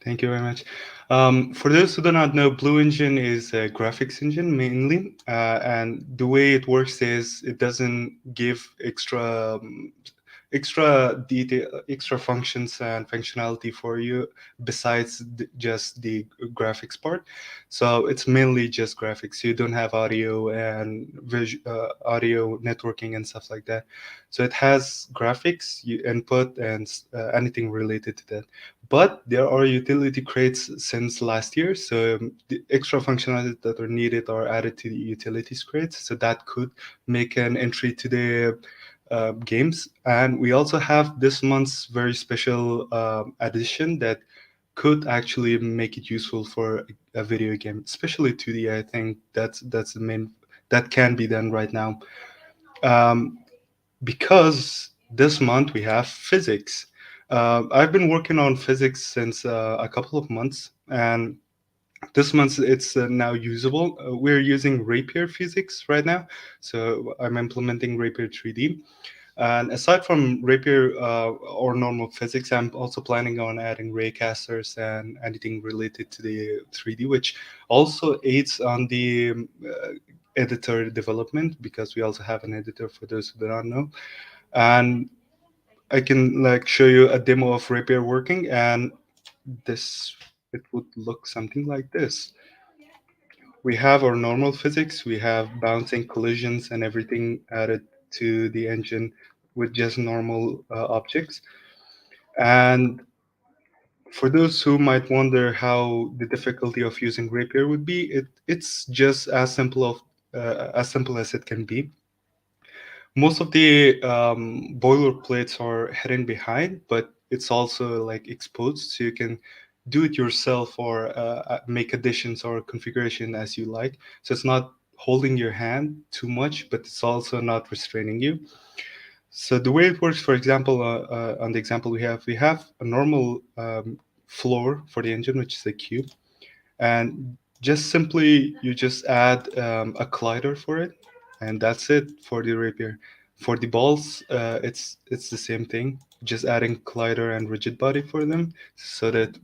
Thank you very much. For those who do not know, Blue Engine is a graphics engine mainly, and the way it works is it doesn't give extra detail, extra functions and functionality for you besides just the graphics part. So it's mainly just graphics. You don't have audio and audio networking and stuff like that. So it has graphics, you input, and anything related to that. But there are utility crates since last year, so the extra functionalities that are needed are added to the utilities crates, so that could make an entry to the games. And we also have this month's very special addition that could actually make it useful for a video game, especially 2D. I think that's the main that can be done right now. Um, because this month we have physics. I've been working on physics since a couple of months, and this month it's now usable. We're using Rapier physics right now, so I'm implementing Rapier 3D. And aside from Rapier or normal physics, I'm also planning on adding raycasters and anything related to the 3D, which also aids on the editor development because we also have an editor for those who do not know. And I can like show you a demo of Rapier working, and this it would look something like this. We have our normal physics, we have bouncing collisions and everything added to the engine with just normal objects. And for those who might wonder how the difficulty of using Rapier would be, it's just as simple as it can be. Most of the boilerplates are hidden behind, but it's also like exposed, so you can do it yourself or make additions or configuration as you like. So it's not holding your hand too much, but it's also not restraining you. So the way it works, for example, on the example we have a normal floor for the engine, which is a cube, and just simply you just add a collider for it, and that's it for the rapier. For the balls, it's the same thing, just adding collider and rigid body for them so that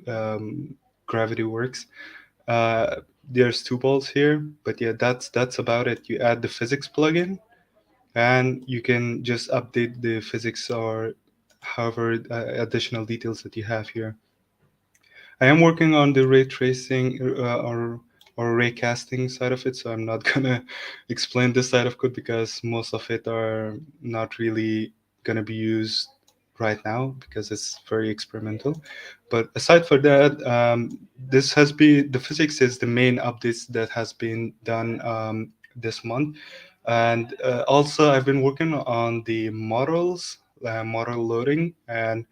gravity works. There's two balls here, but yeah, that's about it. You add the physics plugin, and you can just update the physics or however additional details that you have here. I am working on the ray tracing or ray casting side of it, so I'm not gonna explain this side of code because most of it are not really gonna be used right now because it's very experimental. But aside for that, this has been the physics is the main updates that has been done this month, and also I've been working on the models, model loading, and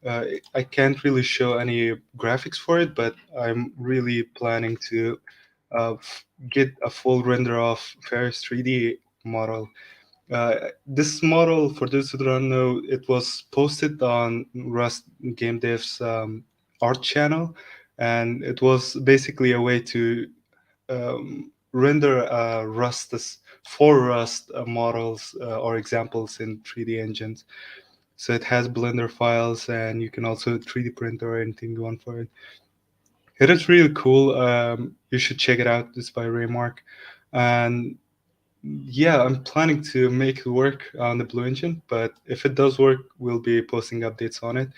uh, I can't really show any graphics for it, but I'm really planning to get a full render of Ferris 3D model. This model, for those who don't know, it was posted on Rust Gamedev's art channel, and it was basically a way to render for Rust models or examples in 3D engines. So it has Blender files, and you can also 3D print or anything you want for it. It is really cool. You should check it out. It's by Raymark, and yeah, I'm planning to make it work on the Blue Engine. But if it does work, we'll be posting updates on it.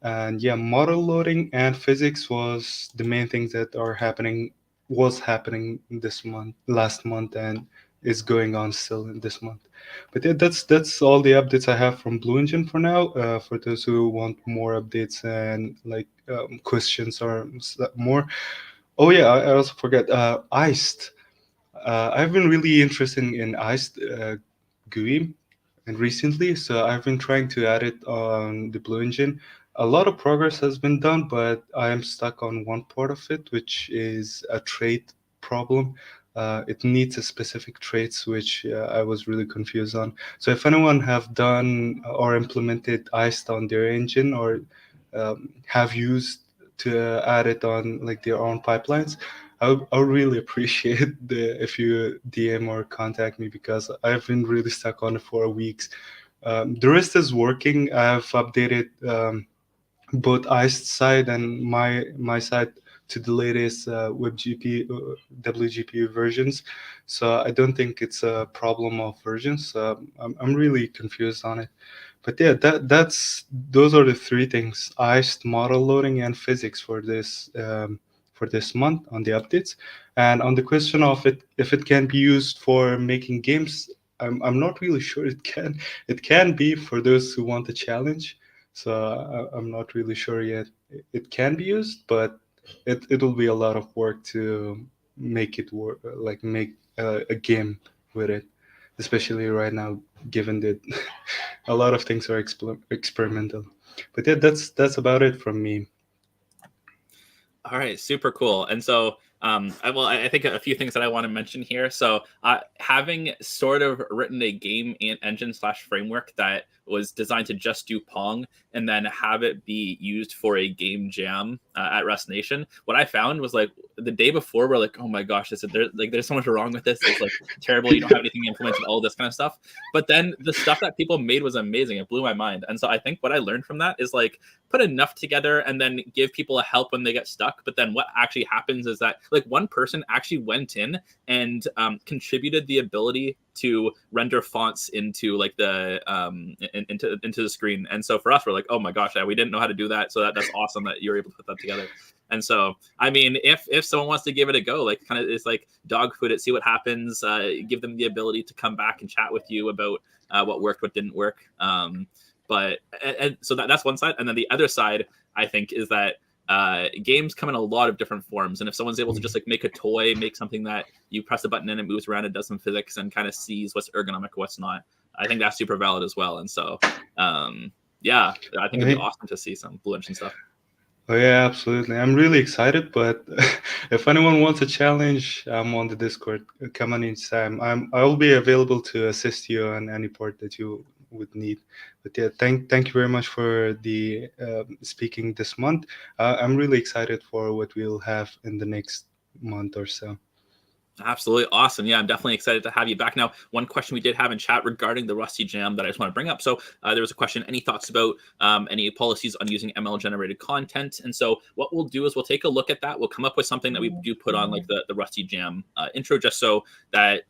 And yeah, model loading and physics was the main things that are happening was happening this month, last month, and is going on still in this month. But yeah, that's all the updates I have from Blue Engine for now. For those who want more updates and like questions or more. Oh yeah, I also forgot Iced. I've been really interested in Iced GUI and recently, so I've been trying to add it on the Blue Engine. A lot of progress has been done, but I am stuck on one part of it, which is a trait problem. It needs a specific traits, which I was really confused on. So if anyone have done or implemented Iced on their engine or have used to add it on like their own pipelines, I would really appreciate if you DM or contact me because I've been really stuck on it for weeks. The rest is working. I've updated both ICE side and my side to the latest WGPU versions. So I don't think it's a problem of versions. I'm really confused on it. But yeah, that's those are the three things: ICE, model loading, and physics for this month on the updates. And on the question of it, if it can be used for making games, I'm not really sure it can. It can be for those who want a challenge. So I'm not really sure yet. It can be used, but it'll be a lot of work to make it work, like make a game with it, especially right now, given that a lot of things are experimental. But yeah, that's about it from me. All right, super cool. And so, I think a few things that I want to mention here. So, having sort of written a game engine slash framework that was designed to just do Pong and then have it be used for a game jam at Rust Nation, what I found was like the day before, we're like, oh my gosh, there's so much wrong with this. It's like terrible. You don't have anything implemented, all this kind of stuff. But then the stuff that people made was amazing. It blew my mind. And so I think what I learned from that is like put enough together and then give people a help when they get stuck. But then what actually happens is that like one person actually went in and contributed the ability to render fonts into like the into the screen. And so for us, we're like, oh my gosh, yeah, we didn't know how to do that. So that's awesome that you're able to put that together. And so, I mean, if someone wants to give it a go, like kind of it's like dog food it, see what happens, give them the ability to come back and chat with you about what worked, what didn't work. But and so that's one side, and then the other side I think is that games come in a lot of different forms, and if someone's able to just like make a toy, make something that you press a button and it moves around and does some physics and kind of sees what's ergonomic, what's not, I think that's super valid as well. And so yeah, I think it'd be Right? awesome to see some Blue Engine stuff. Oh yeah, absolutely. I'm really excited, but if anyone wants a challenge, I'm on the Discord. Come on anytime. I'll be available to assist you on any part that you would need. But yeah, thank you very much for the speaking this month. I'm really excited for what we'll have in the next month or so. Absolutely awesome. Yeah, I'm definitely excited to have you back. Now, one question we did have in chat regarding the Rusty Jam that I just want to bring up. So there was a question, any thoughts about any policies on using ML generated content? And so what we'll do is we'll take a look at that. We'll come up with something that we do put on like the Rusty Jam intro, just so that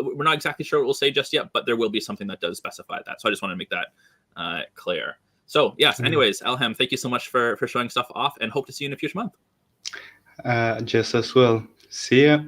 we're not exactly sure what we'll say just yet, but there will be something that does specify that. So I just want to make that clear. So yes, anyways, Elham, thank you so much for showing stuff off and hope to see you in a future month. Just as well. See ya.